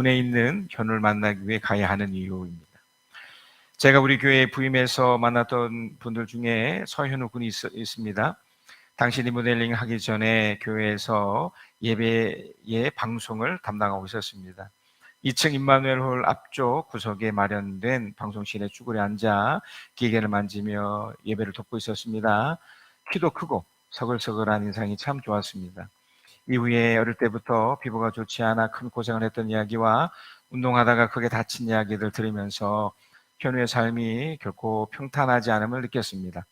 군에 있는 현우를 만나기 위해 가야 하는 이유입니다. 제가 우리 교회 부임해서 만났던 분들 중에 서현우 군이 있습니다. 당시 리모델링 하기 전에 교회에서 예배의 방송을 담당하고 있었습니다. 2층 임마누엘홀 앞쪽 구석에 마련된 방송실에 쭈그려 앉아 기계를 만지며 예배를 돕고 있었습니다. 키도 크고 서글서글한 인상이 참 좋았습니다. 이후에 어릴 때부터 피부가 좋지 않아 큰 고생을 했던 이야기와 운동하다가 크게 다친 이야기를 들으면서 현우의 삶이 결코 평탄하지 않음을 느꼈습니다.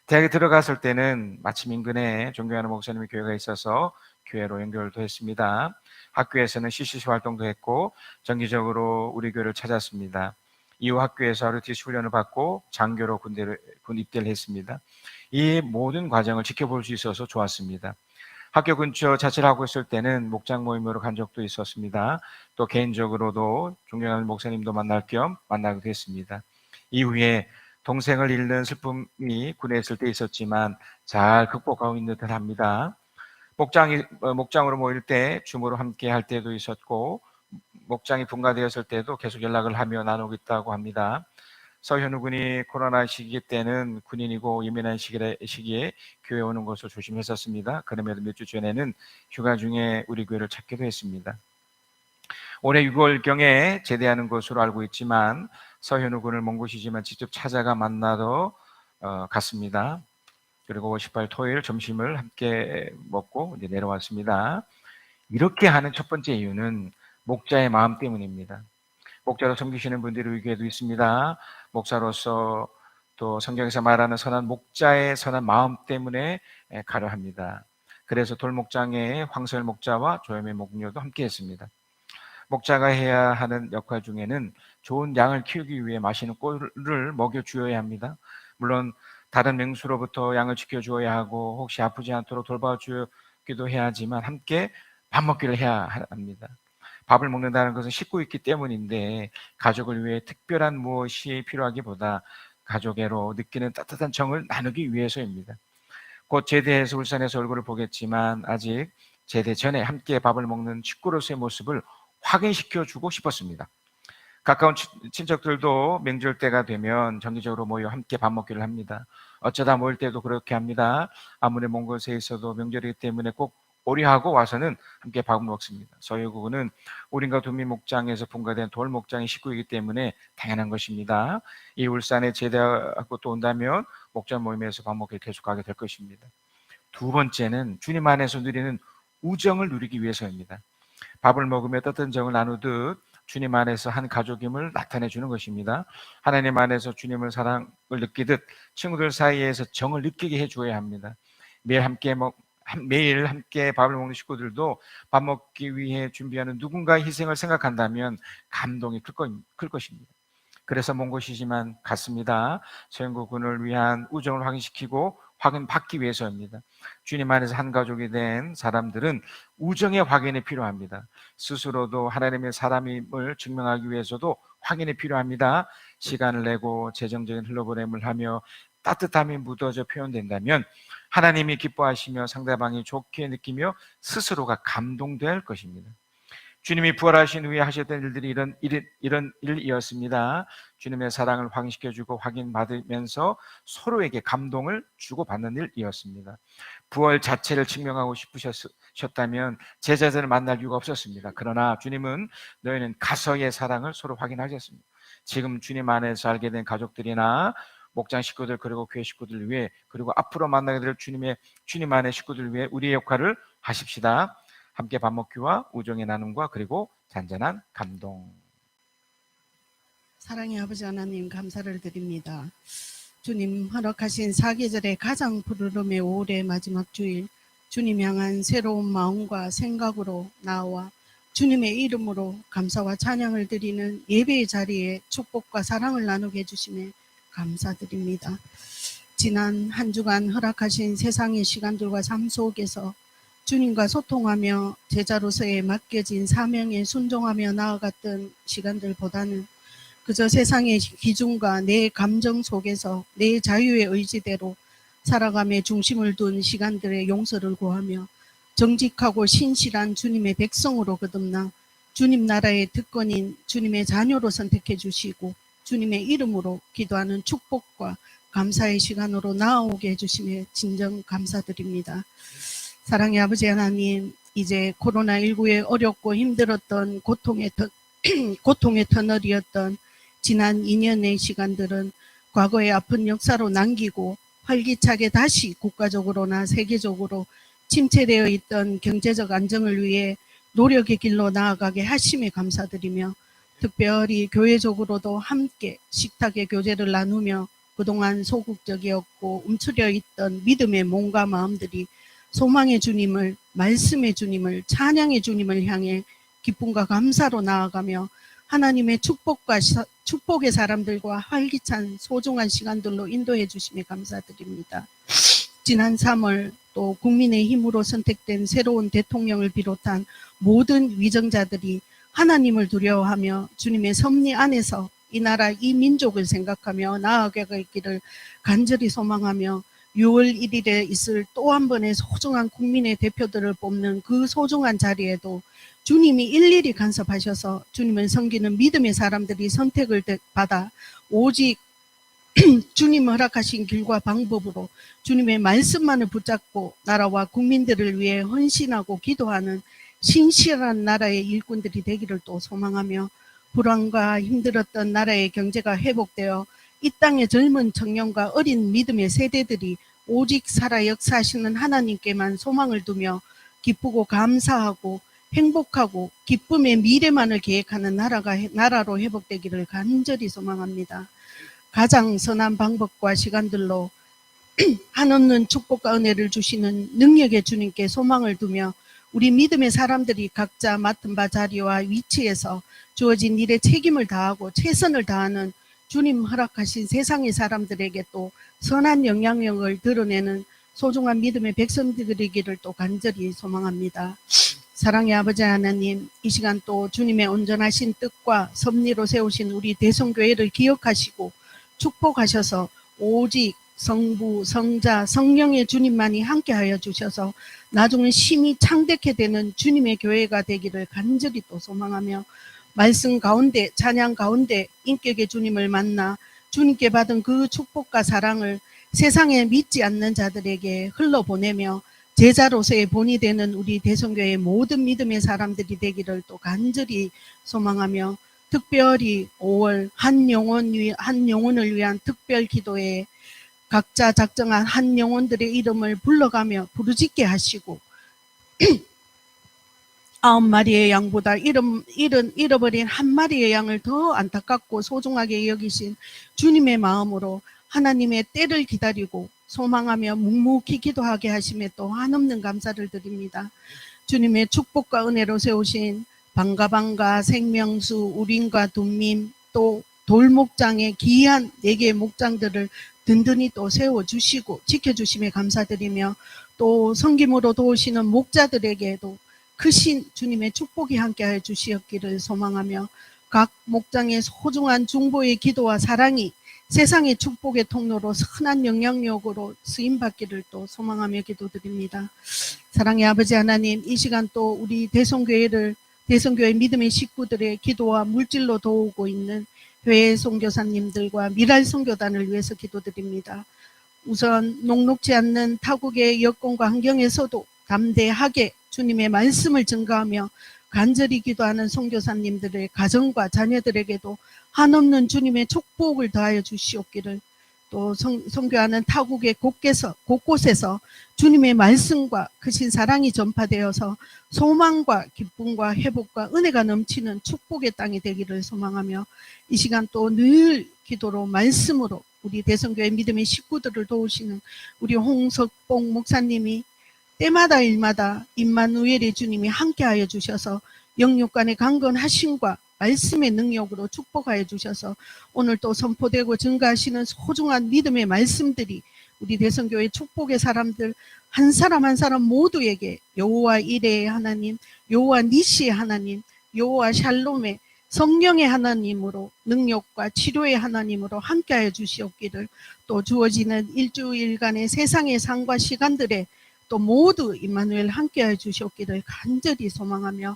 대학에 들어갔을 때는 마침 인근에 존경하는 목사님의 교회가 있어서 교회로 연결도 했습니다. 학교에서는 CCC 활동도 했고 정기적으로 우리 교회를 찾았습니다. 이후 학교에서 ROTC 훈련을 받고 장교로 군 입대를 했습니다. 이 모든 과정을 지켜볼 수 있어서 좋았습니다. 학교 근처 자취를 하고 있을 때는 목장 모임으로 간 적도 있었습니다. 또 개인적으로도 존경하는 목사님도 만날 겸 만나기도 했습니다. 이후에 동생을 잃는 슬픔이 군에 있을 때 있었지만 잘 극복하고 있는 듯 합니다. 목장으로 모일 때 줌으로 함께 할 때도 있었고 목장이 분가되었을 때도 계속 연락을 하며 나누고 있다고 합니다. 서현우 군이 코로나 시기 때는 군인이고 예민한 시기에 교회 오는 것을 조심했었습니다. 그럼에도 몇 주 전에는 휴가 중에 우리 교회를 찾기도 했습니다. 올해 6월경에 제대하는 것으로 알고 있지만 서현우 군을 먼 곳이지만 직접 찾아가 만나러 갔습니다. 그리고 5월 18일 토요일 점심을 함께 먹고 이제 내려왔습니다. 이렇게 하는 첫 번째 이유는 목자의 마음 때문입니다. 목자로 섬기시는 분들이 우리 교회도 있습니다. 목사로서 또 성경에서 말하는 선한 목자의 선한 마음 때문에 가려 합니다. 그래서 돌목장의 황설 목자와 조염의 목녀도 함께 했습니다. 목자가 해야 하는 역할 중에는 좋은 양을 키우기 위해 맛있는 꼴을 먹여주어야 합니다. 물론 다른 맹수로부터 양을 지켜주어야 하고 혹시 아프지 않도록 돌봐주기도 해야 하지만 함께 밥 먹기를 해야 합니다. 밥을 먹는다는 것은 씻고 있기 때문인데 가족을 위해 특별한 무엇이 필요하기보다 가족애로 느끼는 따뜻한 정을 나누기 위해서입니다. 곧 제대해서 울산에서 얼굴을 보겠지만 아직 제대 전에 함께 밥을 먹는 식구로서의 모습을 확인시켜주고 싶었습니다. 가까운 친척들도 명절 때가 되면 정기적으로 모여 함께 밥 먹기를 합니다. 어쩌다 모일 때도 그렇게 합니다. 아무리 먼 곳에 있어도 명절이기 때문에 꼭 오리하고 와서는 함께 밥을 먹습니다. 서유구는 우린과 도미 목장에서 분가된 돌 목장의 식구이기 때문에 당연한 것입니다. 이 울산에 제대하고 또 온다면 목장 모임에서 밥 먹기를 계속하게 될 것입니다. 두 번째는 주님 안에서 누리는 우정을 누리기 위해서입니다. 밥을 먹으며 따뜻한 정을 나누듯 주님 안에서 한 가족임을 나타내 주는 것입니다. 하나님 안에서 주님을 사랑을 느끼듯 친구들 사이에서 정을 느끼게 해줘야 합니다. 매일 함께 밥을 먹는 식구들도 밥 먹기 위해 준비하는 누군가의 희생을 생각한다면 감동이 클 것입니다. 그래서 먼 곳이지만 갔습니다. 서영구 군을 위한 우정을 확인시키고 확인받기 위해서입니다. 주님 안에서 한 가족이 된 사람들은 우정의 확인이 필요합니다. 스스로도 하나님의 사람임을 증명하기 위해서도 확인이 필요합니다. 시간을 내고 재정적인 흘러보냄을 하며 따뜻함이 묻어져 표현된다면 하나님이 기뻐하시며 상대방이 좋게 느끼며 스스로가 감동될 것입니다. 주님이 부활하신 후에 하셨던 일들이 이런 일이었습니다. 주님의 사랑을 확인시켜주고 확인받으면서 서로에게 감동을 주고받는 일이었습니다. 부활 자체를 증명하고 싶으셨다면 제자들을 만날 이유가 없었습니다. 그러나 주님은 너희는 가서의 사랑을 서로 확인하셨습니다. 지금 주님 안에서 알게 된 가족들이나 목장 식구들 그리고 교회 식구들 위해 그리고 앞으로 만나게 될 주님 안의 식구들 위해 우리의 역할을 하십시다. 함께 밥 먹기와 우정의 나눔과 그리고 잔잔한 감동. 사랑의 아버지 하나님 감사를 드립니다. 주님 허락하신 사계절의 가장 푸르름의 5월의 마지막 주일 주님 향한 새로운 마음과 생각으로 나와 주님의 이름으로 감사와 찬양을 드리는 예배의 자리에 축복과 사랑을 나누게 해주심에 감사드립니다. 지난 한 주간 허락하신 세상의 시간들과 삶 속에서 주님과 소통하며 제자로서의 맡겨진 사명에 순종하며 나아갔던 시간들보다는 그저 세상의 기준과 내 감정 속에서 내 자유의 의지대로 살아감에 중심을 둔 시간들의 용서를 구하며 정직하고 신실한 주님의 백성으로 거듭나 주님 나라의 특권인 주님의 자녀로 선택해 주시고 주님의 이름으로 기도하는 축복과 감사의 시간으로 나아오게 해주심에 진정 감사드립니다. 사랑의 아버지 하나님, 이제 코로나19에 어렵고 힘들었던 고통의 터널이었던 지난 2년의 시간들은 과거의 아픈 역사로 남기고 활기차게 다시 국가적으로나 세계적으로 침체되어 있던 경제적 안정을 위해 노력의 길로 나아가게 하심에 감사드리며 특별히 교회적으로도 함께 식탁의 교제를 나누며 그동안 소극적이었고 움츠려 있던 믿음의 몸과 마음들이 소망의 주님을, 말씀의 주님을, 찬양의 주님을 향해 기쁨과 감사로 나아가며 하나님의 축복의 사람들과 활기찬 소중한 시간들로 인도해 주심에 감사드립니다. 지난 3월 또 국민의힘으로 선택된 새로운 대통령을 비롯한 모든 위정자들이 하나님을 두려워하며 주님의 섭리 안에서 이 나라 이 민족을 생각하며 나아가기를 간절히 소망하며 6월 1일에 있을 또 한 번의 소중한 국민의 대표들을 뽑는 그 소중한 자리에도 주님이 일일이 간섭하셔서 주님을 섬기는 믿음의 사람들이 선택을 받아 오직 주님 허락하신 길과 방법으로 주님의 말씀만을 붙잡고 나라와 국민들을 위해 헌신하고 기도하는 신실한 나라의 일꾼들이 되기를 또 소망하며 불안과 힘들었던 나라의 경제가 회복되어 이 땅의 젊은 청년과 어린 믿음의 세대들이 오직 살아 역사하시는 하나님께만 소망을 두며 기쁘고 감사하고 행복하고 기쁨의 미래만을 계획하는 나라로 회복되기를 간절히 소망합니다. 가장 선한 방법과 시간들로 한없는 축복과 은혜를 주시는 능력의 주님께 소망을 두며 우리 믿음의 사람들이 각자 맡은 바 자리와 위치에서 주어진 일에 책임을 다하고 최선을 다하는 주님 허락하신 세상의 사람들에게 또 선한 영향력을 드러내는 소중한 믿음의 백성들이기를 또 간절히 소망합니다. 사랑의 아버지 하나님, 이 시간 또 주님의 온전하신 뜻과 섭리로 세우신 우리 대성교회를 기억하시고 축복하셔서 오직 성부, 성자, 성령의 주님만이 함께하여 주셔서 나중에 심히 창대케 되는 주님의 교회가 되기를 간절히 또 소망하며 말씀 가운데 찬양 가운데 인격의 주님을 만나 주님께 받은 그 축복과 사랑을 세상에 믿지 않는 자들에게 흘러보내며 제자로서의 본이 되는 우리 대성교회의 모든 믿음의 사람들이 되기를 또 간절히 소망하며 특별히 5월 한 영혼을 위한 특별 기도에 각자 작정한 한 영혼들의 이름을 불러가며 부르짖게 하시고 9마리의 양보다 잃어버린 한 마리의 양을 더 안타깝고 소중하게 여기신 주님의 마음으로 하나님의 때를 기다리고 소망하며 묵묵히 기도하게 하심에 또 한없는 감사를 드립니다. 주님의 축복과 은혜로 세우신 방가방가, 생명수, 우림과 둠밈 또 돌목장의 귀한 4개의 목장들을 든든히 또 세워주시고 지켜주심에 감사드리며 또 섬김으로 도우시는 목자들에게도 크신 주님의 축복이 함께하여 주시었기를 소망하며 각 목장의 소중한 중보의 기도와 사랑이 세상의 축복의 통로로 선한 영향력으로 쓰임받기를 또 소망하며 기도드립니다. 사랑의 아버지 하나님, 이 시간 또 우리 대성교회 믿음의 식구들의 기도와 물질로 도우고 있는 회의 선교사님들과 미랄 선교단을 위해서 기도드립니다. 우선 녹록지 않는 타국의 여건과 환경에서도 담대하게 주님의 말씀을 증거하며 간절히 기도하는 선교사님들의 가정과 자녀들에게도 한없는 주님의 축복을 더하여 주시옵기를 또 선교하는 타국의 곳곳에서 주님의 말씀과 크신 사랑이 전파되어서 소망과 기쁨과 회복과 은혜가 넘치는 축복의 땅이 되기를 소망하며 이 시간 또 늘 기도로 말씀으로 우리 대성교회 믿음의 식구들을 도우시는 우리 홍석봉 목사님이 때마다 일마다 임마누엘의 주님이 함께하여 주셔서 영육간의 강건하심과 말씀의 능력으로 축복하여 주셔서 오늘 또 선포되고 증가하시는 소중한 믿음의 말씀들이 우리 대성교회 축복의 사람들 한 사람 한 사람 모두에게 여호와 이레의 하나님, 여호와 니시의 하나님, 여호와 샬롬의 성령의 하나님으로 능력과 치료의 하나님으로 함께하여 주시옵기를 또 주어지는 일주일간의 세상의 상과 시간들에 또 모두 임마누엘 함께하여 주시옵기를 간절히 소망하며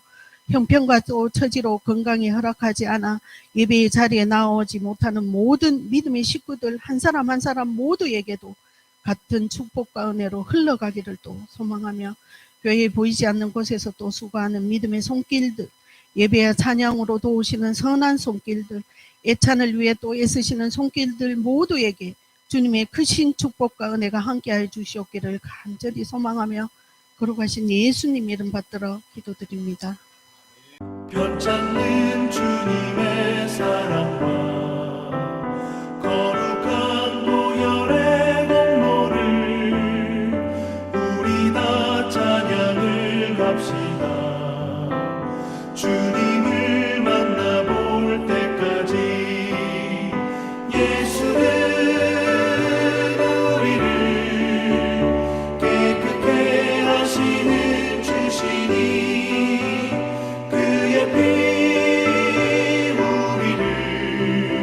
형편과 또 처지로 건강이 허락하지 않아 예배의 자리에 나오지 못하는 모든 믿음의 식구들 한 사람 한 사람 모두에게도 같은 축복과 은혜로 흘러가기를 또 소망하며 교회에 보이지 않는 곳에서 또 수고하는 믿음의 손길들, 예배와 찬양으로 도우시는 선한 손길들, 애찬을 위해 또 애쓰시는 손길들 모두에게 주님의 크신 축복과 은혜가 함께하여 주시옵기를 간절히 소망하며 거룩하신 예수님 이름 받들어 기도드립니다. 변찮는 주님의 사랑과 거룩한 보혈의 공로를 우리 다 찬양을 합시다. 주님을 만나볼 때까지 예수는 우리를 깨끗게 하시는 주시니 그의 피 우리를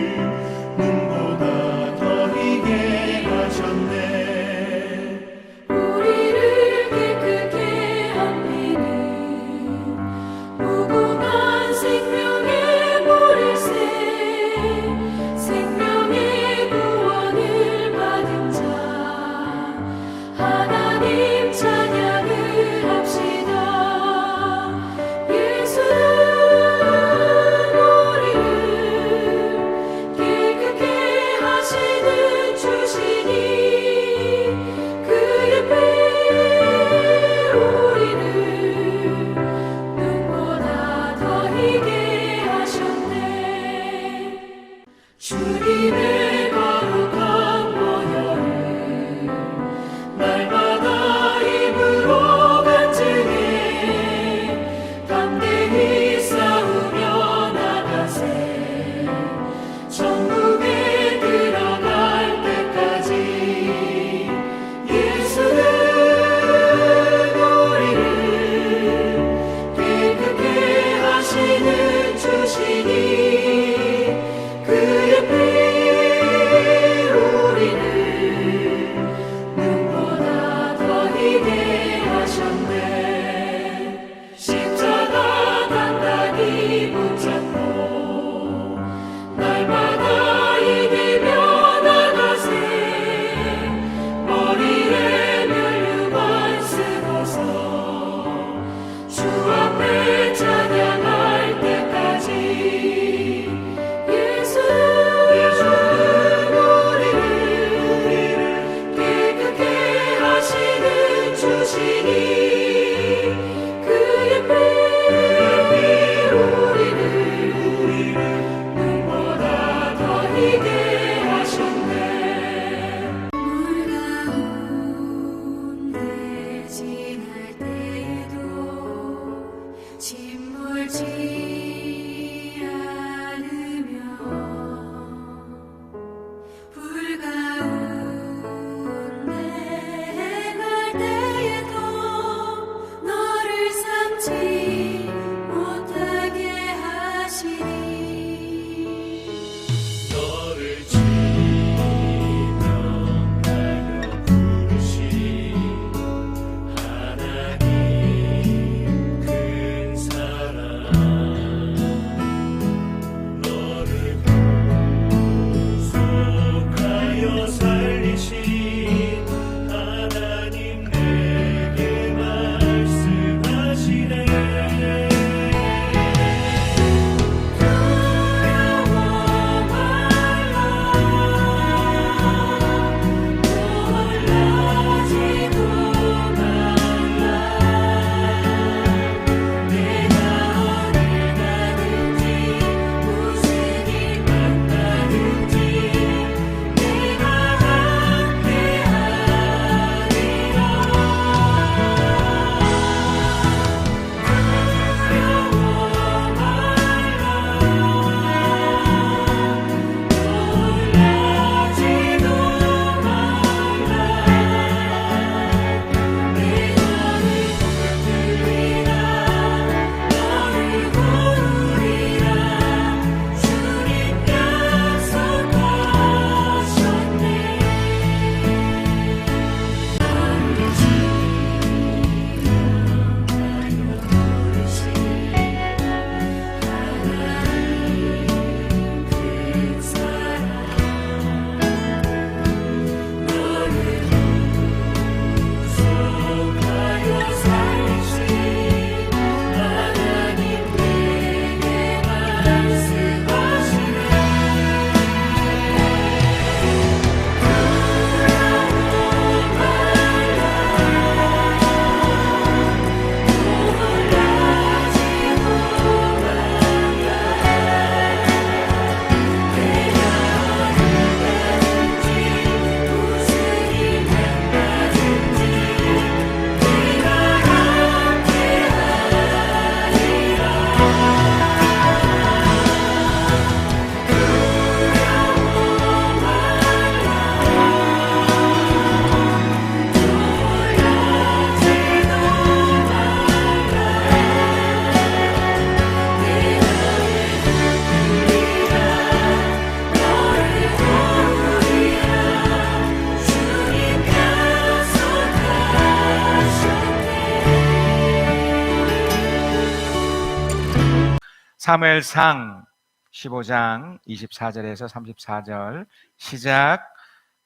사무엘상 15장 24절에서 34절 시작.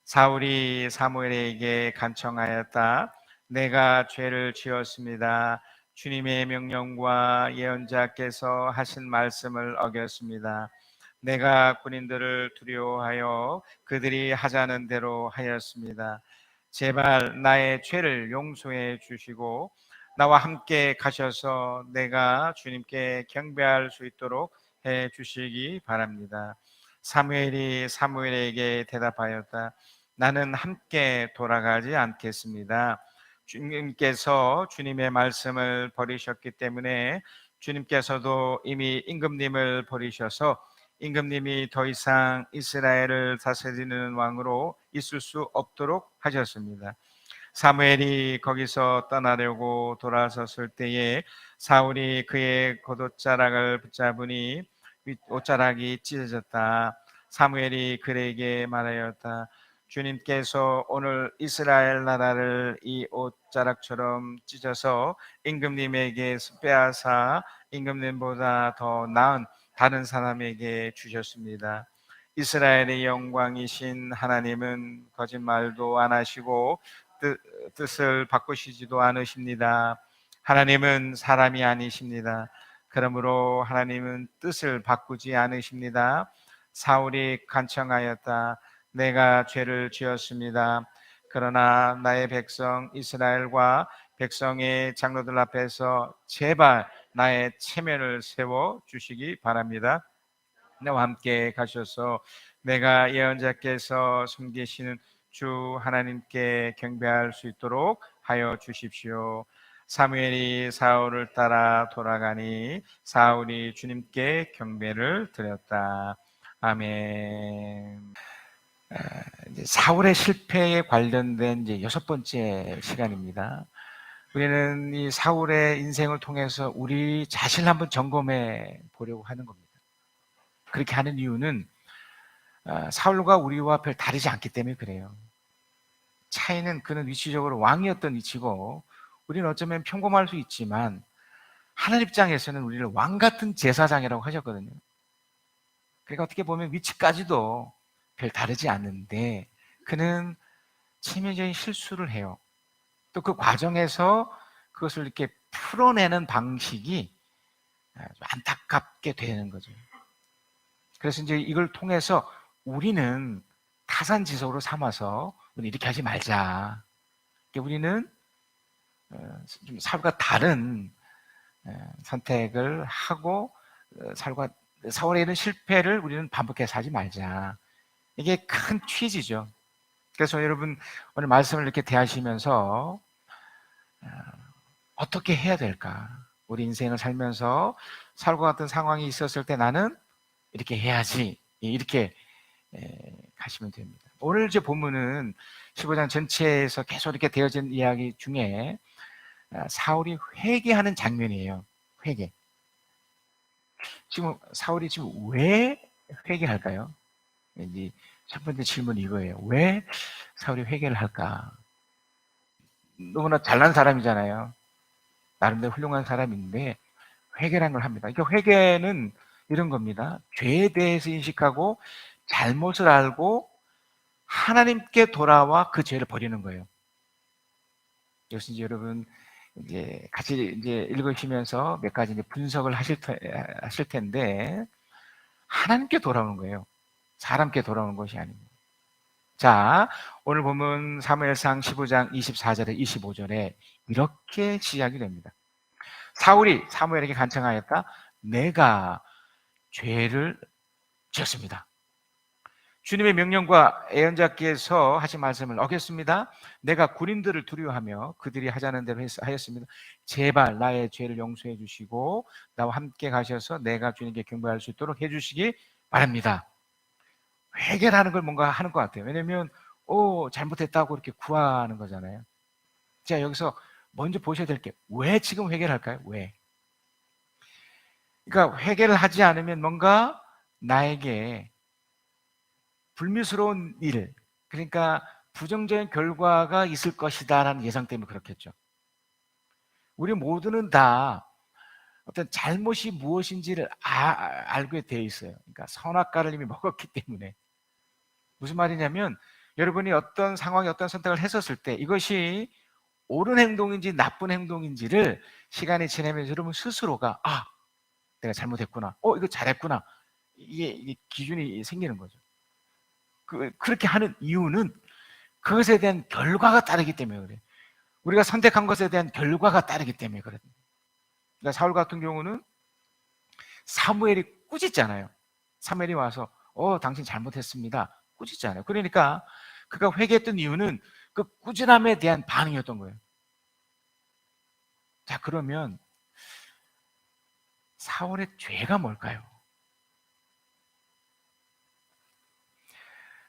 사울이 사무엘에게 간청하였다. 내가 죄를 지었습니다. 주님의 명령과 예언자께서 하신 말씀을 어겼습니다. 내가 군인들을 두려워하여 그들이 하자는 대로 하였습니다. 제발 나의 죄를 용서해 주시고 나와 함께 가셔서 내가 주님께 경배할 수 있도록 해 주시기 바랍니다. 사무엘이 사무엘에게 대답하였다. 나는 함께 돌아가지 않겠습니다. 주님께서 주님의 말씀을 버리셨기 때문에 주님께서도 이미 임금님을 버리셔서 임금님이 더 이상 이스라엘을 다스리는 왕으로 있을 수 없도록 하셨습니다. 사무엘이 거기서 떠나려고 돌아섰을 때에 사울이 그의 겉옷자락을 붙잡으니 옷자락이 찢어졌다. 사무엘이 그에게 말하였다. 주님께서 오늘 이스라엘 나라를 이 옷자락처럼 찢어서 임금님에게 빼앗아 임금님보다 더 나은 다른 사람에게 주셨습니다. 이스라엘의 영광이신 하나님은 거짓말도 안 하시고 뜻을 바꾸시지도 않으십니다. 하나님은 사람이 아니십니다. 그러므로 하나님은 뜻을 바꾸지 않으십니다. 사울이 간청하였다. 내가 죄를 지었습니다. 그러나 나의 백성 이스라엘과 백성의 장로들 앞에서 제발 나의 체면을 세워 주시기 바랍니다. 나와 함께 가셔서 내가 예언자께서 숨기시는 주 하나님께 경배할 수 있도록 하여 주십시오. 사무엘이 사울을 따라 돌아가니 사울이 주님께 경배를 드렸다. 아멘. 이제 사울의 실패에 관련된 이제 6번째 시간입니다. 우리는 이 사울의 인생을 통해서 우리 자신을 한번 점검해 보려고 하는 겁니다. 그렇게 하는 이유는 사울과 우리와 별 다르지 않기 때문에 그래요. 차이는 그는 위치적으로 왕이었던 위치고 우리는 어쩌면 평범할 수 있지만 하나님 입장에서는 우리를 왕 같은 제사장이라고 하셨거든요. 그러니까 어떻게 보면 위치까지도 별 다르지 않는데 그는 치명적인 실수를 해요. 또 그 과정에서 그것을 이렇게 풀어내는 방식이 안타깝게 되는 거죠. 그래서 이제 이걸 통해서 우리는 타산지석으로 삼아서 우리 이렇게 하지 말자. 우리는 좀 사울과 다른 선택을 하고 사울의 이런 실패를 우리는 반복해서 하지 말자. 이게 큰 취지죠. 그래서 여러분 오늘 말씀을 이렇게 대하시면서 어떻게 해야 될까? 우리 인생을 살면서 사울과 같은 상황이 있었을 때 나는 이렇게 해야지. 이렇게 가시면 됩니다. 오늘 이제 본문은 15장 전체에서 계속 이렇게 되어진 이야기 중에 사울이 회개하는 장면이에요. 회개. 지금 사울이 지금 왜 회개할까요? 이제 첫 번째 질문이 이거예요. 왜 사울이 회개를 할까? 너무나 잘난 사람이잖아요. 나름대로 훌륭한 사람인데 회개라는 걸 합니다. 그러니까 회개는 이런 겁니다. 죄에 대해서 인식하고 잘못을 알고 하나님께 돌아와 그 죄를 버리는 거예요. 이것은 이제 여러분 이제 같이 이제 읽으시면서 몇 가지 이제 분석을 하실 텐데 하나님께 돌아오는 거예요. 사람께 돌아오는 것이 아닙니다. 자, 오늘 보면 사무엘상 15장 24절에 25절에 이렇게 시작이 됩니다. 사울이 사무엘에게 간청하였다. 내가 죄를 지었습니다. 주님의 명령과 예언자께서 하신 말씀을 어겼습니다. 내가 군인들을 두려워하며 그들이 하자는 대로 하였습니다. 제발 나의 죄를 용서해 주시고 나와 함께 가셔서 내가 주님께 경배할 수 있도록 해 주시기 바랍니다. 회개라는 걸 뭔가 하는 것 같아요. 왜냐하면 잘못했다고 이렇게 구하는 거잖아요. 자, 여기서 먼저 보셔야 될 게 왜 지금 회개를 할까요? 왜? 그러니까 회개를 하지 않으면 뭔가 나에게 불미스러운 일, 그러니까 부정적인 결과가 있을 것이다라는 예상 때문에 그렇겠죠. 우리 모두는 다 어떤 잘못이 무엇인지를 알게 되어 있어요. 그러니까 선악과를 이미 먹었기 때문에. 무슨 말이냐면 여러분이 어떤 상황에 어떤 선택을 했었을 때 이것이 옳은 행동인지 나쁜 행동인지를 시간이 지나면서 여러분 스스로가 내가 잘못했구나. 이거 잘했구나. 이게 기준이 생기는 거죠. 그렇게 하는 이유는 그것에 대한 결과가 따르기 때문에 그래요. 우리가 선택한 것에 대한 결과가 따르기 때문에 그래요. 그러니까 사울 같은 경우는 사무엘이 꾸짖잖아요. 사무엘이 와서 당신 잘못했습니다. 꾸짖잖아요. 그러니까 그가 회개했던 이유는 그 꾸준함에 대한 반응이었던 거예요. 자, 그러면 사울의 죄가 뭘까요?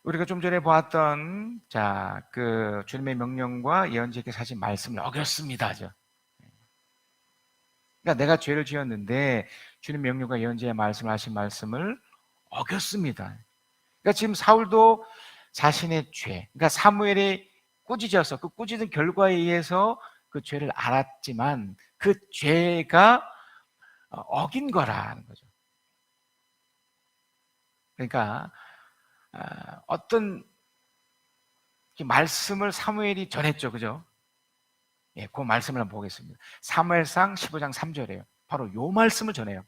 우리가 좀 전에 보았던 그 주님의 명령과 예언자에게 하신 말씀을 어겼습니다. 그러니까 내가 죄를 지었는데 주님 명령과 예언자의 말씀하신 말씀을 어겼습니다. 그러니까 지금 사울도 자신의 죄, 그러니까 사무엘이 꾸짖어서 그 꾸짖은 결과에 의해서 그 죄를 알았지만 그 죄가 어긴 거라는 거죠. 그러니까 어떤 말씀을 사무엘이 전했죠, 그죠? 그 말씀을 한번 보겠습니다. 사무엘상 15장 3절이에요. 바로 요 말씀을 전해요.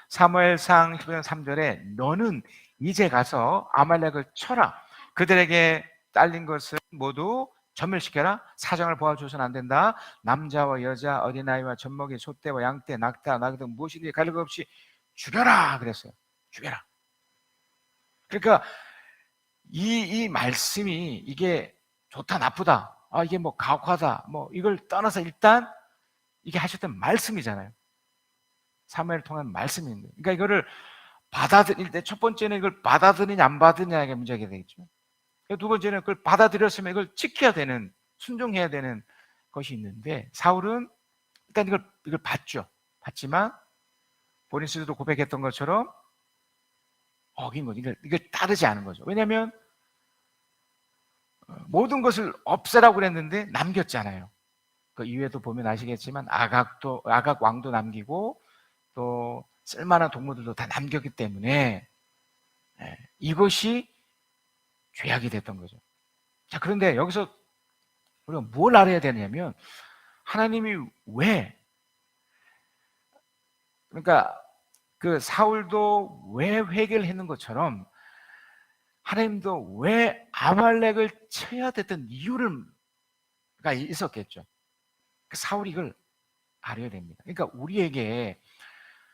사무엘상 15장 3절에 너는 이제 가서 아말렉을 쳐라. 그들에게 딸린 것을 모두 전멸시켜라. 사정을 보아줘서는 안 된다. 남자와 여자, 어린아이와 젖먹이, 소떼와 양떼, 낙타, 나귀 등 무엇이든지 가릴 것 없이 죽여라 그랬어요. 죽여라. 그러니까 이 말씀이 이게 좋다 나쁘다, 이게 뭐 가혹하다, 뭐 이걸 떠나서 일단 이게 하셨던 말씀이잖아요. 사무엘을 통한 말씀인데, 그러니까 이거를 받아들일 때 첫 번째는 이걸 받아들이냐 안 받느냐가 문제가 되겠죠. 두 번째는 그걸 받아들였으면 이걸 지켜야 되는, 순종해야 되는 것이 있는데 사울은 일단 이걸 받죠. 받지만 본인 스스로 고백했던 것처럼 어긴 거죠. 이걸 따르지 않은 거죠. 왜냐하면 모든 것을 없애라고 그랬는데 남겼잖아요. 그 이후에도 보면 아시겠지만 아각 왕도 남기고 또 쓸만한 동물들도 다 남겼기 때문에 이것이 죄악이 됐던 거죠. 자, 그런데 여기서 우리가 뭘 알아야 되냐면 하나님이 왜, 그러니까 그 사울도 왜 회개를 했는 것처럼 하나님도 왜 아말렉을 쳐야 됐던 이유가 있었겠죠. 그 사울이 이걸 알아야 됩니다. 그러니까 우리에게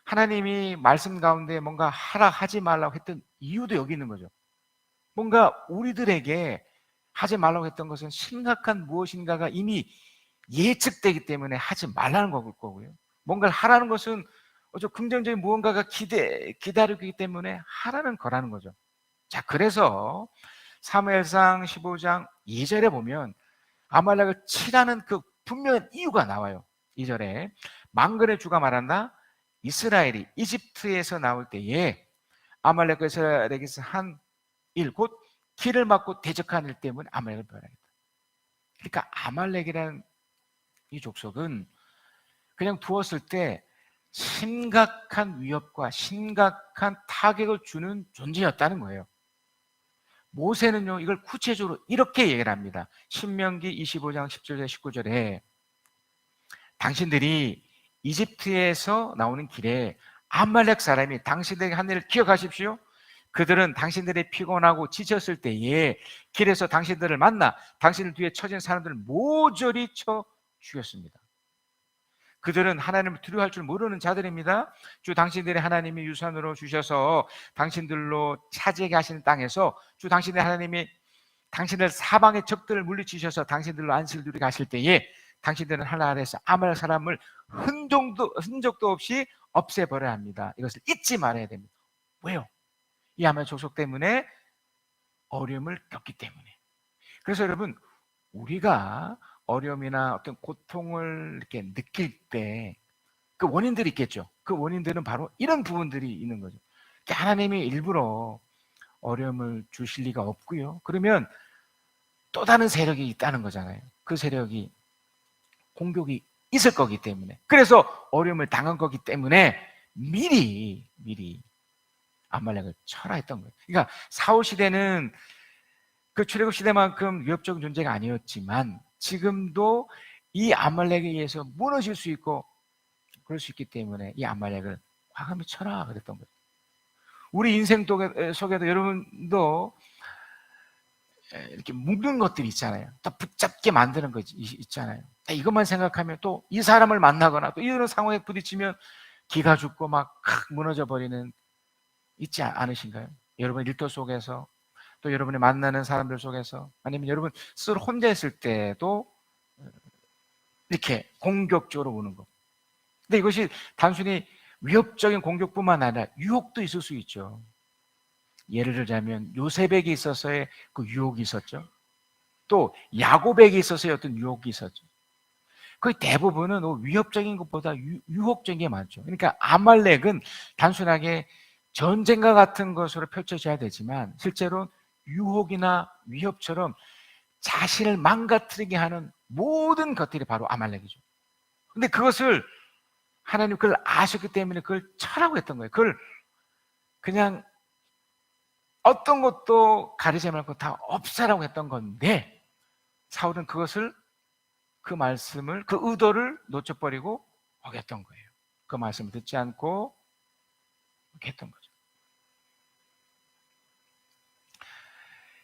하나님이 말씀 가운데 뭔가 하라 하지 말라고 했던 이유도 여기 있는 거죠. 뭔가 우리들에게 하지 말라고 했던 것은 심각한 무엇인가가 이미 예측되기 때문에 하지 말라는 거고요. 뭔가를 하라는 것은 긍정적인 무언가가 기다리기 때문에 하라는 거라는 거죠. 자, 그래서 사무엘상 15장 2절에 보면 아말렉을 치라는 그 분명한 이유가 나와요. 2절에 만군의 주가 말한다. 이스라엘이 이집트에서 나올 때에 아말렉과 이스라엘에게서 한 일, 곧 길을 막고 대적한 일 때문에 아말렉을 멸하겠다. 그러니까 아말렉이라는 이 족속은 그냥 두었을 때 심각한 위협과 심각한 타격을 주는 존재였다는 거예요. 모세는요, 이걸 구체적으로 이렇게 얘기를 합니다. 신명기 25장 10절에 19절에 당신들이 이집트에서 나오는 길에 아말렉 사람이 당신들에게 한 일을 기억하십시오. 그들은 당신들이 피곤하고 지쳤을 때에 길에서 당신들을 만나 당신들 뒤에 처진 사람들을 모조리 쳐 죽였습니다. 그들은 하나님을 두려워할 줄 모르는 자들입니다. 주 당신들의 하나님이 유산으로 주셔서 당신들로 차지하게 하시는 땅에서 주 당신의 하나님이 당신들 사방의 적들을 물리치셔서 당신들로 안식을 누리게 하실 때에 당신들은 하늘 아래에서 아말렉 사람을 흔적도 없이 없애버려야 합니다. 이것을 잊지 말아야 됩니다. 왜요? 이 아말렉 족속 때문에 어려움을 겪기 때문에. 그래서 여러분, 우리가 어려움이나 어떤 고통을 이렇게 느낄 때 그 원인들이 있겠죠. 그 원인들은 바로 이런 부분들이 있는 거죠. 하나님이 일부러 어려움을 주실 리가 없고요. 그러면 또 다른 세력이 있다는 거잖아요. 그 세력이 공격이 있을 거기 때문에, 그래서 어려움을 당한 거기 때문에 미리 아말렉을 쳐라 했던 거예요. 그러니까 사울 시대는 그 출애굽 시대만큼 위협적인 존재가 아니었지만 지금도 이 아말렉에 의해서 무너질 수 있고 그럴 수 있기 때문에 이 아말렉을 과감히 쳐라 그랬던 거예요. 우리 인생 속에도 여러분도 이렇게 묶는 것들이 있잖아요. 또 붙잡게 만드는 거 있잖아요. 이것만 생각하면 또 이 사람을 만나거나 또 이런 상황에 부딪히면 기가 죽고 막 무너져 버리는 있지 않으신가요? 여러분 일터 속에서 또 여러분이 만나는 사람들 속에서 아니면 여러분 스스로 혼자 있을 때도 이렇게 공격적으로 오는 거. 근데 이것이 단순히 위협적인 공격뿐만 아니라 유혹도 있을 수 있죠. 예를 들자면 요셉에게 있어서의 그 유혹이 있었죠. 또 야곱에게 있어서의 어떤 유혹이 있었죠. 거의 대부분은 위협적인 것보다 유혹적인 게 많죠. 그러니까 아말렉은 단순하게 전쟁과 같은 것으로 펼쳐져야 되지만 실제로 유혹이나 위협처럼 자신을 망가뜨리게 하는 모든 것들이 바로 아말렉이죠. 근데 그것을 하나님 그걸 아셨기 때문에 그걸 쳐라고 했던 거예요. 그걸 그냥 어떤 것도 가리지 말고 다 없애라고 했던 건데 사울은 그것을 그 말씀을 그 의도를 놓쳐버리고 어겼던 거예요. 그 말씀을 듣지 않고 했던 거죠.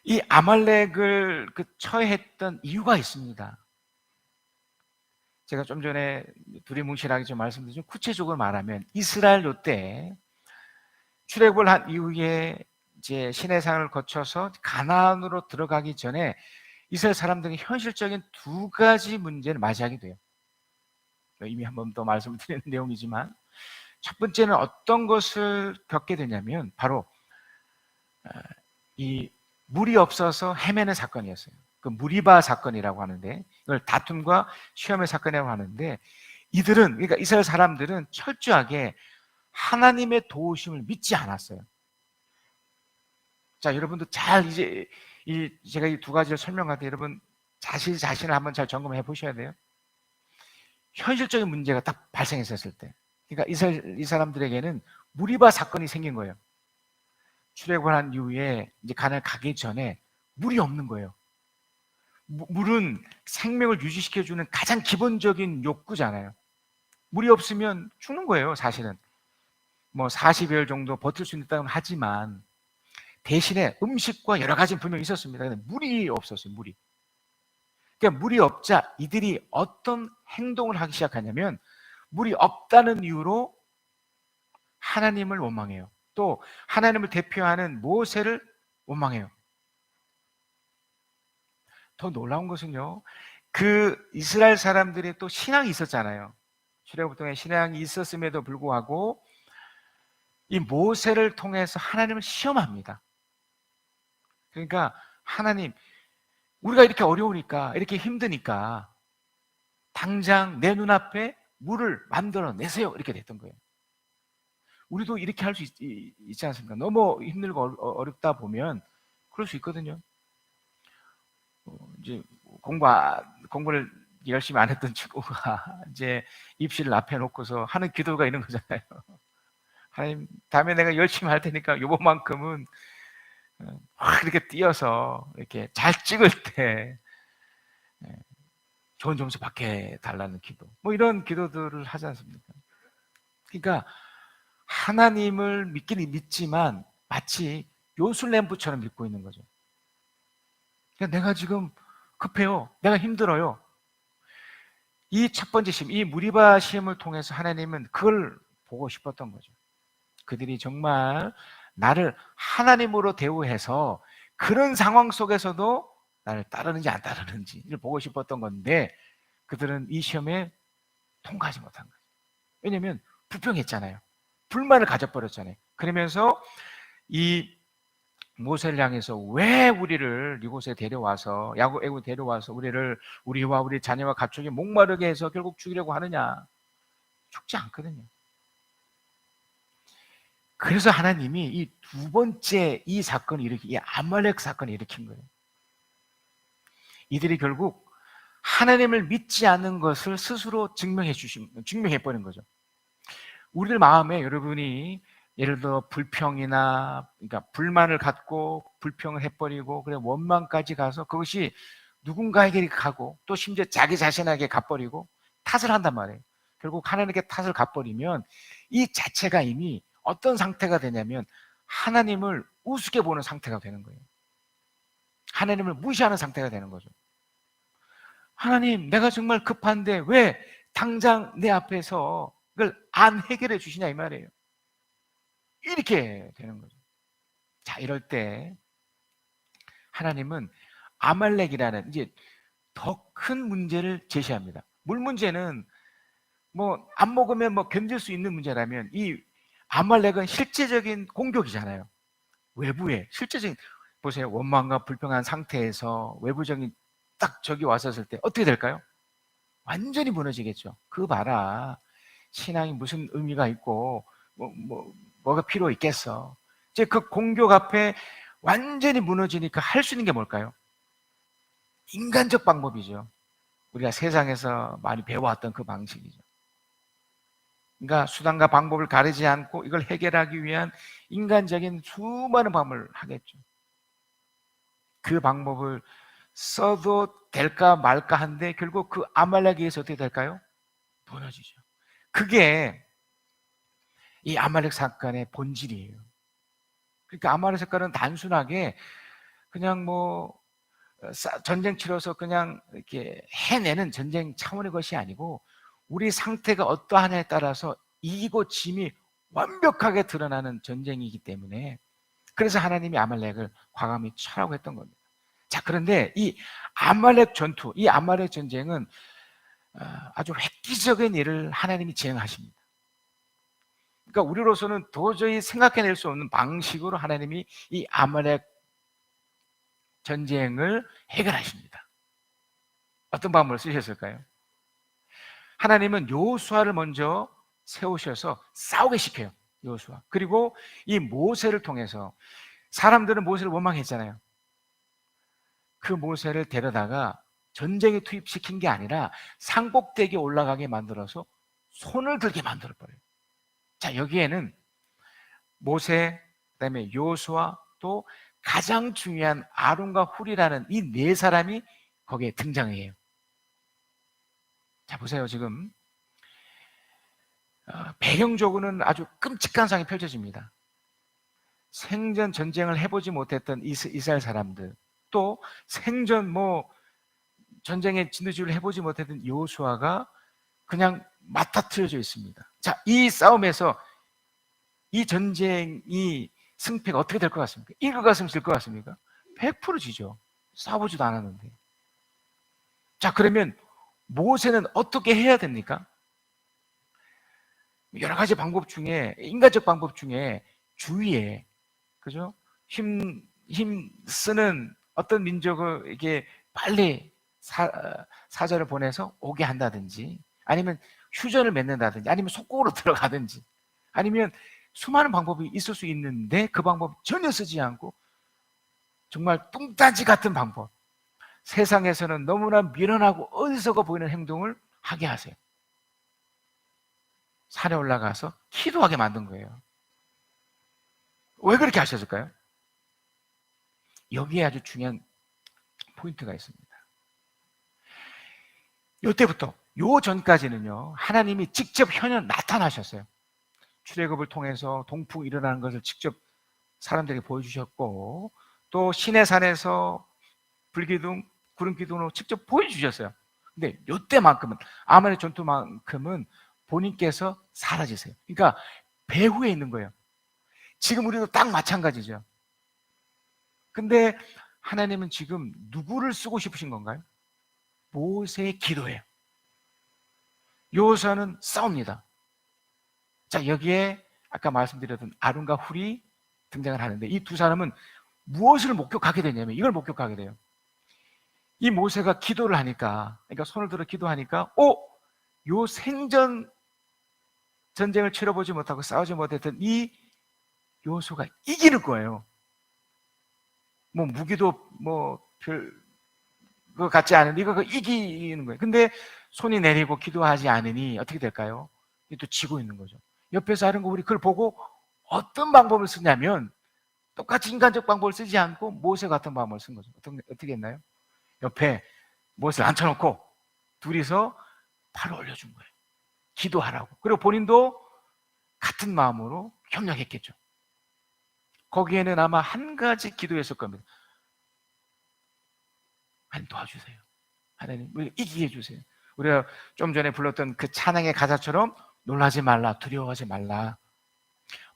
이 아말렉을 처해했던 이유가 있습니다. 제가 좀 전에 두리뭉실하게 좀 말씀드렸지만 구체적으로 말하면 이스라엘 요때 출애굽을 한 이후에 이제 시내산을 거쳐서 가나안으로 들어가기 전에 이스라엘 사람들이 현실적인 두 가지 문제를 맞이하게 돼요. 이미 한 번 더 말씀을 드리는 내용이지만 첫 번째는 어떤 것을 겪게 되냐면 바로 이 물이 없어서 헤매는 사건이었어요. 그 무리바 사건이라고 하는데 이걸 다툼과 시험의 사건이라고 하는데 이들은 그러니까 이스라엘 사람들은 철저하게 하나님의 도우심을 믿지 않았어요. 자, 여러분도 잘 이제 제가 이 두 가지를 설명할 때 여러분 자신을 한번 잘 점검해 보셔야 돼요. 현실적인 문제가 딱 발생했었을 때, 그러니까 이 사람들에게는 무리바 사건이 생긴 거예요. 출애굽을 한 이후에 이제 가나안 가기 전에 물이 없는 거예요. 물은 생명을 유지시켜주는 가장 기본적인 욕구잖아요. 물이 없으면 죽는 거예요, 사실은. 뭐 40여일 정도 버틸 수 있다고 하지만 대신에 음식과 여러 가지는 분명히 있었습니다. 근데 물이 없었어요, 물이. 그러니까 물이 없자 이들이 어떤 행동을 하기 시작하냐면 물이 없다는 이유로 하나님을 원망해요. 또 하나님을 대표하는 모세를 원망해요. 더 놀라운 것은요, 그 이스라엘 사람들이 또 신앙이 있었잖아요. 출애굽 동안 신앙이 있었음에도 불구하고 이 모세를 통해서 하나님을 시험합니다. 그러니까 하나님, 우리가 이렇게 어려우니까 이렇게 힘드니까 당장 내 눈앞에 물을 만들어 내세요, 이렇게 됐던 거예요. 우리도 이렇게 할 수 있지 않습니까? 너무 힘들고 어렵다 보면 그럴 수 있거든요. 이제 공부를 열심히 안 했던 친구가 이제 입시를 앞에 놓고서 하는 기도가 이런 거잖아요. 하나님, 다음에 내가 열심히 할 테니까 요번만큼은 이렇게 뛰어서 이렇게 잘 찍을 때 좋은 점수 받게 달라는 기도, 뭐 이런 기도들을 하지 않습니까? 그러니까 하나님을 믿기는 믿지만 마치 요술램프처럼 믿고 있는 거죠. 그러니까 내가 지금 급해요, 내가 힘들어요. 이 첫 번째 시험, 이 무리바 시험을 통해서 하나님은 그걸 보고 싶었던 거죠. 그들이 정말 나를 하나님으로 대우해서 그런 상황 속에서도 나를 따르는지 안 따르는지를 보고 싶었던 건데 그들은 이 시험에 통과하지 못한 거예요. 왜냐하면 불평했잖아요. 불만을 가져버렸잖아요. 그러면서 이 모세를 향해서 왜 우리를 이곳에 데려와서 애굽에 데려와서 우리와 우리 자녀와 가축이 목마르게 해서 결국 죽이려고 하느냐. 죽지 않거든요. 그래서 하나님이 이 두 번째 이 사건을 이 아말렉 사건을 일으킨 거예요. 이들이 결국 하나님을 믿지 않는 것을 스스로 증명해 버린 거죠. 우리들 마음에 여러분이 예를 들어 불평이나 그러니까 불만을 갖고 불평을 해버리고 그래 원망까지 가서 그것이 누군가에게 가고 또 심지어 자기 자신에게 가버리고 탓을 한단 말이에요. 결국 하나님께 탓을 가버리면 이 자체가 이미 어떤 상태가 되냐면 하나님을 우습게 보는 상태가 되는 거예요. 하나님을 무시하는 상태가 되는 거죠. 하나님, 내가 정말 급한데 왜 당장 내 앞에서 그걸 안 해결해 주시냐 이 말이에요. 이렇게 되는 거죠. 자, 이럴 때 하나님은 아말렉이라는 이제 더 큰 문제를 제시합니다. 물 문제는 뭐 안 먹으면 뭐 견딜 수 있는 문제라면 이 아말렉은 실제적인 공격이잖아요. 외부에 실제적인 보세요. 원망과 불평한 상태에서 외부적인 딱 적이 왔었을 때 어떻게 될까요? 완전히 무너지겠죠. 그거 봐라. 신앙이 무슨 의미가 있고 뭐가 필요 있겠어. 이제 그 공격 앞에 완전히 무너지니까 할 수 있는 게 뭘까요? 인간적 방법이죠. 우리가 세상에서 많이 배워왔던 그 방식이죠. 그러니까 수단과 방법을 가리지 않고 이걸 해결하기 위한 인간적인 수많은 방법을 하겠죠. 그 방법을 써도 될까 말까 한데 결국 그 아말렉에 의해서 어떻게 될까요? 무너지죠. 그게 이 아말렉 사건의 본질이에요. 그러니까 아말렉 사건은 단순하게 그냥 뭐 전쟁 치러서 그냥 이렇게 해내는 전쟁 차원의 것이 아니고 우리 상태가 어떠하냐에 따라서 이기고 짐이 완벽하게 드러나는 전쟁이기 때문에 그래서 하나님이 아말렉을 과감히 쳐라고 했던 겁니다. 자, 그런데 이 아말렉 전투, 이 아말렉 전쟁은 아주 획기적인 일을 하나님이 진행하십니다. 그러니까 우리로서는 도저히 생각해낼 수 없는 방식으로 하나님이 이 아말렉 전쟁을 해결하십니다. 어떤 방법을 쓰셨을까요? 하나님은 여호수아를 먼저 세우셔서 싸우게 시켜요. 여호수아. 그리고 이 모세를 통해서 사람들은 모세를 원망했잖아요. 그 모세를 데려다가 전쟁에 투입시킨 게 아니라 산꼭대기에 올라가게 만들어서 손을 들게 만들어버려요. 자, 여기에는 모세, 그다음에 여호수아 또 가장 중요한 아론과 훌이라는 이 네 사람이 거기에 등장해요. 자, 보세요. 지금 배경적으로는 아주 끔찍한 상황이 펼쳐집니다. 생전 전쟁을 해보지 못했던 이스라엘 사람들, 또 생전 뭐 전쟁에 진두지휘를 해보지 못했던 여호수아가 그냥 맞닥뜨려져 있습니다. 자, 이 싸움에서 이 전쟁이 승패가 어떻게 될 것 같습니까? 이길 것 같으면 질 것 같습니까? 100% 지죠. 싸우지도 않았는데. 자, 그러면 모세는 어떻게 해야 됩니까? 여러 가지 방법 중에 인간적 방법 중에 주위에 그죠? 힘 쓰는 어떤 민족을 이게 빨리 사절을 보내서 오게 한다든지 아니면 휴전을 맺는다든지 아니면 속국으로 들어가든지 아니면 수많은 방법이 있을 수 있는데 그 방법 전혀 쓰지 않고 정말 뚱딴지 같은 방법, 세상에서는 너무나 미련하고 어리석어 보이는 행동을 하게 하세요. 산에 올라가서 기도하게 만든 거예요. 왜 그렇게 하셨을까요? 여기에 아주 중요한 포인트가 있습니다. 이때부터 요 전까지는요 하나님이 직접 현현 나타나셨어요. 출애굽을 통해서 동풍 일어나는 것을 직접 사람들에게 보여주셨고 또 시내산에서 불기둥 구름기둥으로 직접 보여주셨어요. 근데 이때만큼은 아말렉 전투만큼은 본인께서 사라지세요. 그러니까 배후에 있는 거예요. 지금 우리도 딱 마찬가지죠. 근데 하나님은 지금 누구를 쓰고 싶으신 건가요? 모세의 기도예요. 여호수아는 싸웁니다. 자, 여기에 아까 말씀드렸던 아론과 훌이 등장을 하는데 이 두 사람은 무엇을 목격하게 되냐면 이걸 목격하게 돼요. 이 모세가 기도를 하니까 그러니까 손을 들어 기도하니까 요 생전 전쟁을 치러보지 못하고 싸우지 못했던 이 여호수아가 이기는 거예요. 뭐 무기도 뭐 별 것 같지 않은데 이거 이기는 거예요. 근데 손이 내리고 기도하지 않으니 어떻게 될까요? 이게 또 지고 있는 거죠. 옆에서 하는 거 우리 그걸 보고 어떤 방법을 쓰냐면 똑같이 인간적 방법을 쓰지 않고 모세 같은 방법을 쓴 거죠. 어떻게 했나요? 옆에 모세를 앉혀놓고 둘이서 팔을 올려준 거예요. 기도하라고. 그리고 본인도 같은 마음으로 협력했겠죠. 거기에는 아마 한 가지 기도했을 겁니다. 하나님 도와주세요. 하나님 우리 이기게 해주세요. 우리가 좀 전에 불렀던 그 찬양의 가사처럼 놀라지 말라, 두려워하지 말라.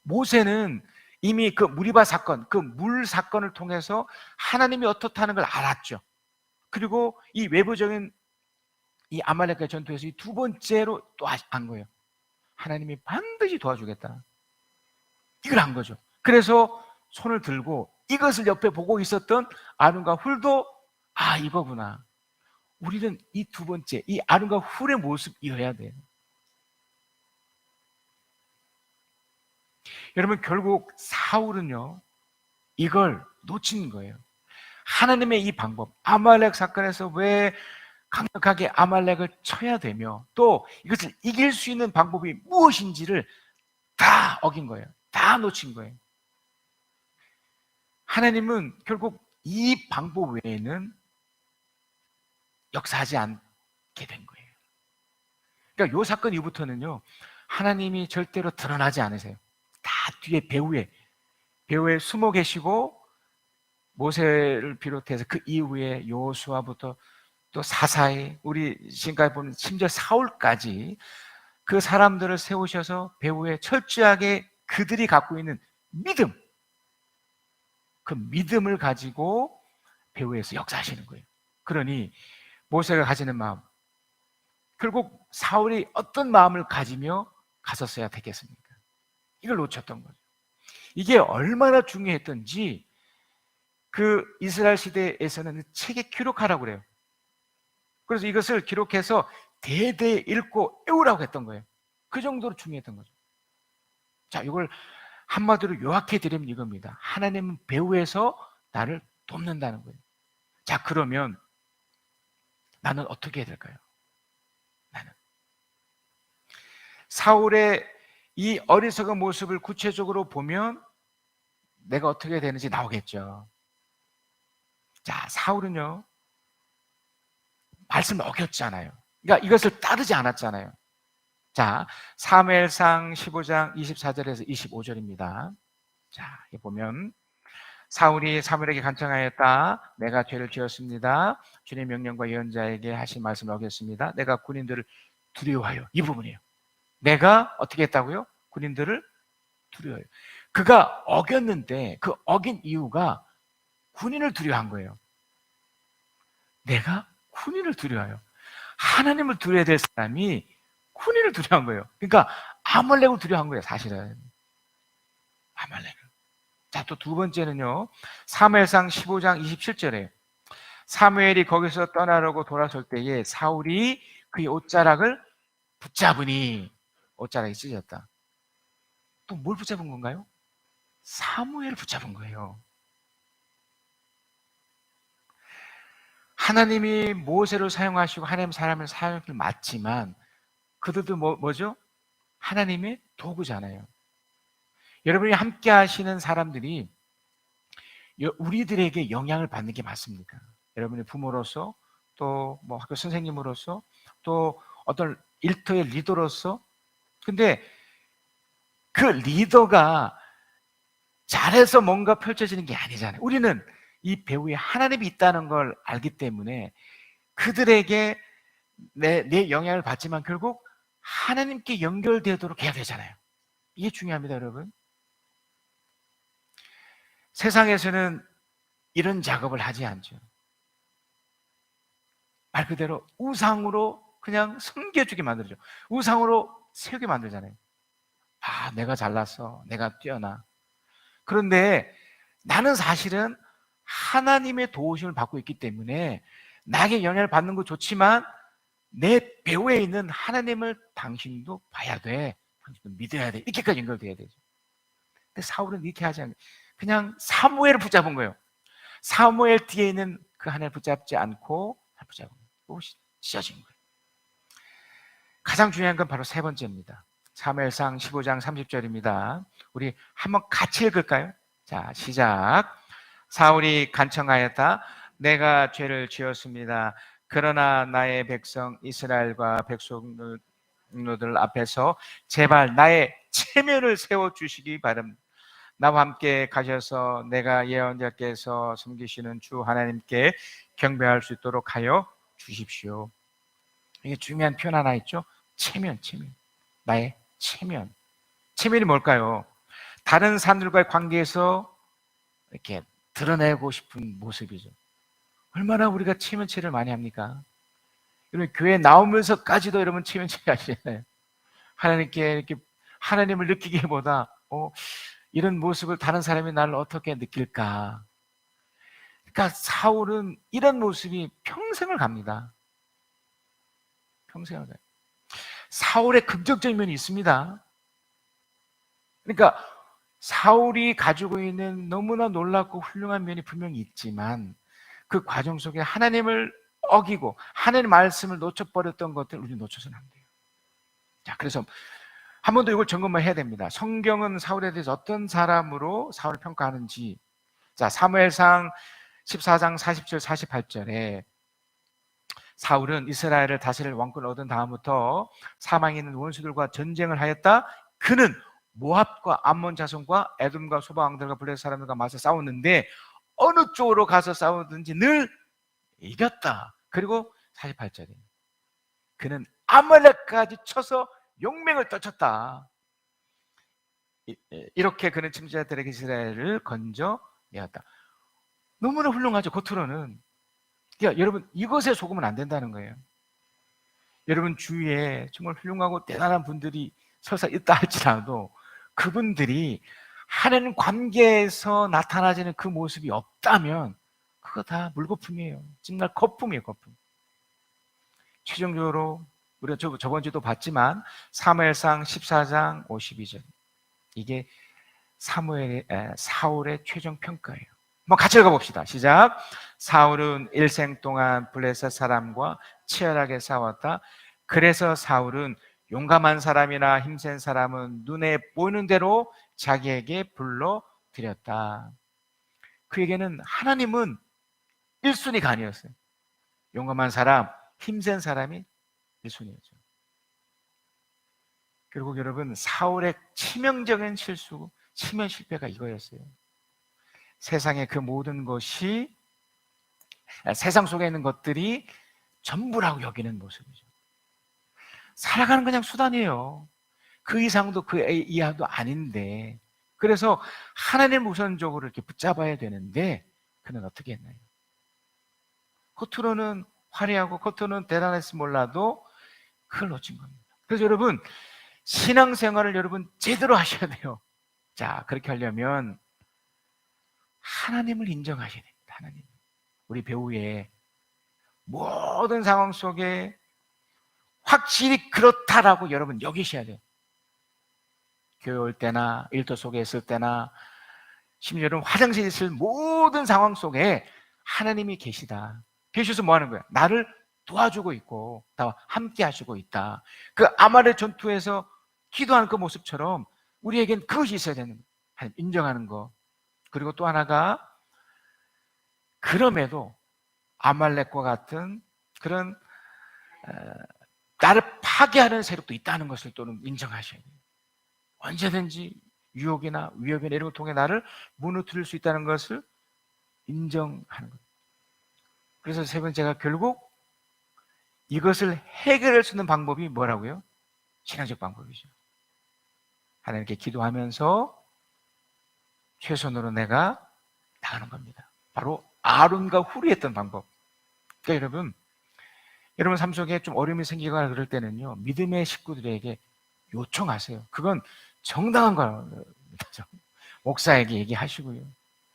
모세는 이미 그 무리바 사건, 그 물 사건을 통해서 하나님이 어떻다는 걸 알았죠. 그리고 이 외부적인 이 아말렉과의 전투에서 이 두 번째로 또 안 거예요. 하나님이 반드시 도와주겠다. 이걸 한 거죠. 그래서 손을 들고 이것을 옆에 보고 있었던 아론과 훌도 이거구나. 우리는 이 두 번째, 이 아론과 훌의 모습이어야 돼요. 여러분 결국 사울은요 이걸 놓친 거예요. 하나님의 이 방법, 아말렉 사건에서 왜 강력하게 아말렉을 쳐야 되며 또 이것을 이길 수 있는 방법이 무엇인지를 다 어긴 거예요. 다 놓친 거예요. 하나님은 결국 이 방법 외에는 역사하지 않게 된 거예요. 그러니까 이 사건 이후부터는요 하나님이 절대로 드러나지 않으세요. 다 뒤에 배후에 숨어 계시고 모세를 비롯해서 그 이후에 여호수아부터 또 사사에 우리 지금까지 보면 심지어 사울까지 그 사람들을 세우셔서 배후에 철저하게 그들이 갖고 있는 믿음, 그 믿음을 가지고 배후에서 역사하시는 거예요. 그러니 모세가 가지는 마음, 결국 사울이 어떤 마음을 가지며 갔었어야 되겠습니까? 이걸 놓쳤던 거죠. 이게 얼마나 중요했던지 그 이스라엘 시대에서는 책에 기록하라고 그래요. 그래서 이것을 기록해서 대대에 읽고 외우라고 했던 거예요. 그 정도로 중요했던 거죠. 자, 이걸 한마디로 요약해 드리면 이겁니다. 하나님은 배후에서 나를 돕는다는 거예요. 자, 그러면 나는 어떻게 해야 될까요? 나는 사울의 이 어리석은 모습을 구체적으로 보면 내가 어떻게 되는지 나오겠죠. 자, 사울은요 말씀을 어겼잖아요. 그러니까 이것을 따르지 않았잖아요. 자, 사무엘상 15장 24절에서 25절입니다. 자, 여기 보면 사울이 사무엘에게 간청하였다. 내가 죄를 지었습니다. 주님의 명령과 예언자에게 하신 말씀을 어겼습니다. 내가 군인들을 두려워하여. 이 부분이에요. 내가 어떻게 했다고요? 군인들을 두려워해요. 그가 어겼는데 그 어긴 이유가 군인을 두려워한 거예요. 내가 군인을 두려워해요. 하나님을 두려워야 될 사람이 군인을 두려워한 거예요. 그러니까 아말렉을 두려워한 거예요. 사실은 아말렉을. 자, 또 두 번째는요 사무엘상 15장 27절에 사무엘이 거기서 떠나려고 돌아설 때에 사울이 그의 옷자락을 붙잡으니 옷자락이 찢어졌다. 또 뭘 붙잡은 건가요? 사무엘을 붙잡은 거예요. 하나님이 모세를 사용하시고 하나님 사람을 사용하길 맞지만 그들도 뭐죠? 하나님의 도구잖아요. 여러분이 함께 하시는 사람들이 우리들에게 영향을 받는 게 맞습니까? 여러분의 부모로서 또 뭐 학교 선생님으로서 또 어떤 일터의 리더로서. 근데 그 리더가 잘해서 뭔가 펼쳐지는 게 아니잖아요. 우리는 이 배후에 하나님이 있다는 걸 알기 때문에 그들에게 내 영향을 받지만 결국 하나님께 연결되도록 해야 되잖아요. 이게 중요합니다, 여러분. 세상에서는 이런 작업을 하지 않죠. 말 그대로 우상으로 그냥 섬겨주게 만들죠. 우상으로 세우게 만들잖아요. 내가 잘났어. 내가 뛰어나. 그런데 나는 사실은 하나님의 도우심을 받고 있기 때문에 나에게 영향을 받는 거 좋지만 내 배후에 있는 하나님을 당신도 봐야 돼. 당신도 믿어야 돼. 이렇게까지 연결돼야 되죠. 근데 사울은 이렇게 하지 않고 그냥 사무엘을 붙잡은 거예요. 사무엘 뒤에 있는 그 하나님을 붙잡지 않고 붙잡은 거예요. 또 찢어진 거예요. 가장 중요한 건 바로 세 번째입니다. 사무엘상 15장 30절입니다. 우리 한번 같이 읽을까요? 자, 시작. 사울이 간청하였다. 내가 죄를 지었습니다. 그러나 나의 백성 이스라엘과 백성들 앞에서 제발 나의 체면을 세워주시기 바랍니다. 나와 함께 가셔서 내가 예언자께서 섬기시는 주 하나님께 경배할 수 있도록 하여 주십시오. 이게 중요한 표현 하나 있죠? 체면. 나의 체면. 체면이 뭘까요? 다른 사람들과의 관계에서 이렇게 드러내고 싶은 모습이죠. 얼마나 우리가 체면체를 많이 합니까? 여러분, 교회 나오면서까지도 여러분 체면체 하시잖아요. 하나님께 이렇게 하나님을 느끼기보다 이런 모습을 다른 사람이 나를 어떻게 느낄까? 그러니까 사울은 이런 모습이 평생을 갑니다. 평생을 가요. 사울의 긍정적인 면이 있습니다. 그러니까 사울이 가지고 있는 너무나 놀랍고 훌륭한 면이 분명히 있지만 그 과정 속에 하나님을 어기고 하나님의 말씀을 놓쳐버렸던 것들 우리 놓쳐서는 안 돼요. 자, 그래서 한 번 더 이걸 점검을 해야 됩니다. 성경은 사울에 대해서 어떤 사람으로 사울을 평가하는지. 자, 사무엘상 14장 40절 48절에 사울은 이스라엘을 다스릴 왕권을 얻은 다음부터 사망에 있는 원수들과 전쟁을 하였다. 그는 모압과 암몬 자손과 에돔과 소바 왕들과 블레셋 사람들과 맞서 싸웠는데 어느 쪽으로 가서 싸우든지 늘 이겼다. 그리고 48절에 그는 아말렉까지 쳐서 용맹을 떨쳤다. 이렇게 그는 침략자들에게 이스라엘을 건져내었다. 너무나 훌륭하죠. 겉으로는. 그러니까 여러분, 이것에 속으면 안 된다는 거예요. 여러분 주위에 정말 훌륭하고 대단한 분들이 설사 있다 할지라도 그분들이 하나님 관계에서 나타나지는 그 모습이 없다면 그거 다 물거품이에요. 정말 거품이에요, 거품. 최종적으로 우리가 저번 주도 봤지만 사무엘상 14장 52절 이게 사울의 최종 평가예요. 한번 같이 읽어봅시다. 시작. 사울은 일생 동안 블레셋 사람과 치열하게 싸웠다. 그래서 사울은 용감한 사람이나 힘센 사람은 눈에 보이는 대로 자기에게 불러들였다. 그에게는 하나님은 1순위가 아니었어요. 용감한 사람, 힘센 사람이 1순위였죠. 결국 여러분 사울의 치명적인 실수, 치명 실패가 이거였어요. 세상의 그 모든 것이 세상 속에 있는 것들이 전부라고 여기는 모습이죠. 살아가는 그냥 수단이에요. 그 이상도 그 이하도 아닌데 그래서 하나님 우선적으로 이렇게 붙잡아야 되는데 그는 어떻게 했나요? 겉으로는 화려하고 겉으로는 대단했을 몰라도 그걸 놓친 겁니다. 그래서 여러분 신앙생활을 여러분 제대로 하셔야 돼요. 자, 그렇게 하려면 하나님을 인정하셔야 됩니다. 하나님. 우리 배우의 모든 상황 속에 확실히 그렇다라고 여러분 여기셔야 돼요. 교회 올 때나 일터 속에 있을 때나 심지어 여러분 화장실에 있을 모든 상황 속에 하나님이 계시다. 계셔서 뭐 하는 거야? 나를 도와주고 있고 나와 함께 하시고 있다. 그 아말의 전투에서 기도하는 그 모습처럼 우리에겐 그것이 있어야 되는 거예요. 하나님 인정하는 거. 그리고 또 하나가 그럼에도 아말렉과 같은 그런 나를 파괴하는 세력도 있다는 것을 또는 인정하셔야 돼요. 언제든지 유혹이나 위협이나 이런 걸 통해 나를 무너뜨릴 수 있다는 것을 인정하는 것. 그래서 세 번째가 결국 이것을 해결할 수 있는 방법이 뭐라고요? 신앙적 방법이죠. 하나님께 기도하면서 최선으로 내가 나가는 겁니다. 바로 아론과 훌이 했던 방법. 그러니까 여러분 삶 속에 좀 어려움이 생기거나 그럴 때는요, 믿음의 식구들에게 요청하세요. 그건 정당한 거예요. 목사에게 얘기하시고요.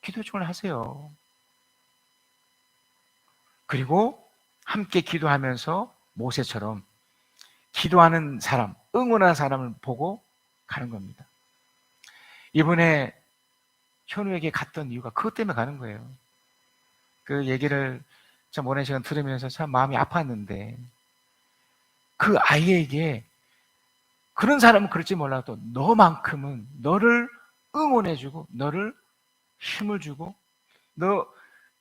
기도 요청을 하세요. 그리고 함께 기도하면서 모세처럼 기도하는 사람, 응원하는 사람을 보고 가는 겁니다. 이번에 현우에게 갔던 이유가 그것 때문에 가는 거예요. 그 얘기를 참 오랜 시간 들으면서 참 마음이 아팠는데, 그 아이에게 그런 사람은 그럴지 몰라도 너만큼은 너를 응원해주고 너를 힘을 주고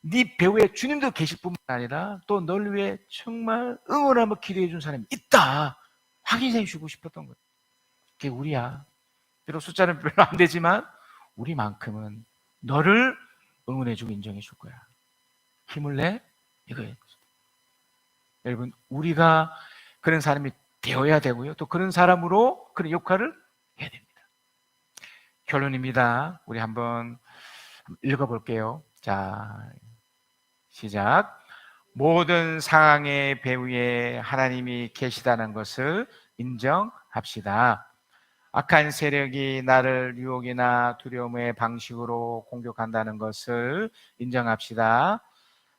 네 배후에 주님도 계실 뿐만 아니라 또 널 위해 정말 응원하며 기도해 준 사람이 있다 확인해 주고 싶었던 거예요. 그게 우리야. 비록 숫자는 별로 안 되지만 우리만큼은 너를 응원해 주고 인정해 줄 거야. 힘을 내? 이거예요. 여러분, 우리가 그런 사람이 되어야 되고요. 또 그런 사람으로 그런 역할을 해야 됩니다. 결론입니다. 우리 한번 읽어볼게요. 자, 시작. 모든 상황의 배후에 하나님이 계시다는 것을 인정합시다. 악한 세력이 나를 유혹이나 두려움의 방식으로 공격한다는 것을 인정합시다.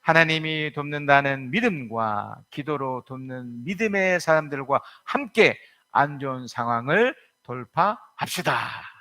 하나님이 돕는다는 믿음과 기도로 돕는 믿음의 사람들과 함께 안 좋은 상황을 돌파합시다.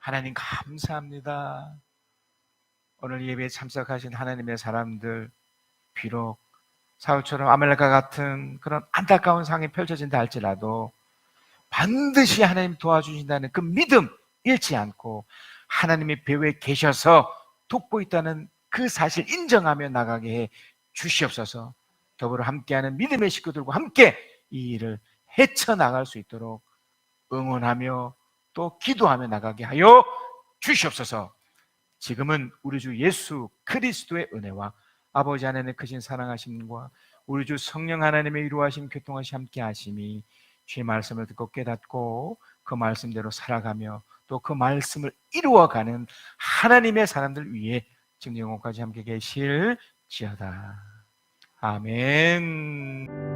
하나님 감사합니다. 오늘 예배에 참석하신 하나님의 사람들, 비록 사울처럼 아말렉과 같은 그런 안타까운 상황이 펼쳐진다 할지라도 반드시 하나님 도와주신다는 그 믿음 잃지 않고 하나님의 배후에 계셔서 돕고 있다는 그 사실 인정하며 나가게 해 주시옵소서. 더불어 함께하는 믿음의 식구들과 함께 이 일을 헤쳐나갈 수 있도록 응원하며 또 기도하며 나가게 하여 주시옵소서. 지금은 우리 주 예수 그리스도의 은혜와 아버지 하나님의 크신 사랑하심과 우리 주 성령 하나님의 위로하심 교통하심 함께 하심이 주의 말씀을 듣고 깨닫고 그 말씀대로 살아가며 또 그 말씀을 이루어가는 하나님의 사람들 위해 지금 영혼까지 함께 계실지어다. 아멘.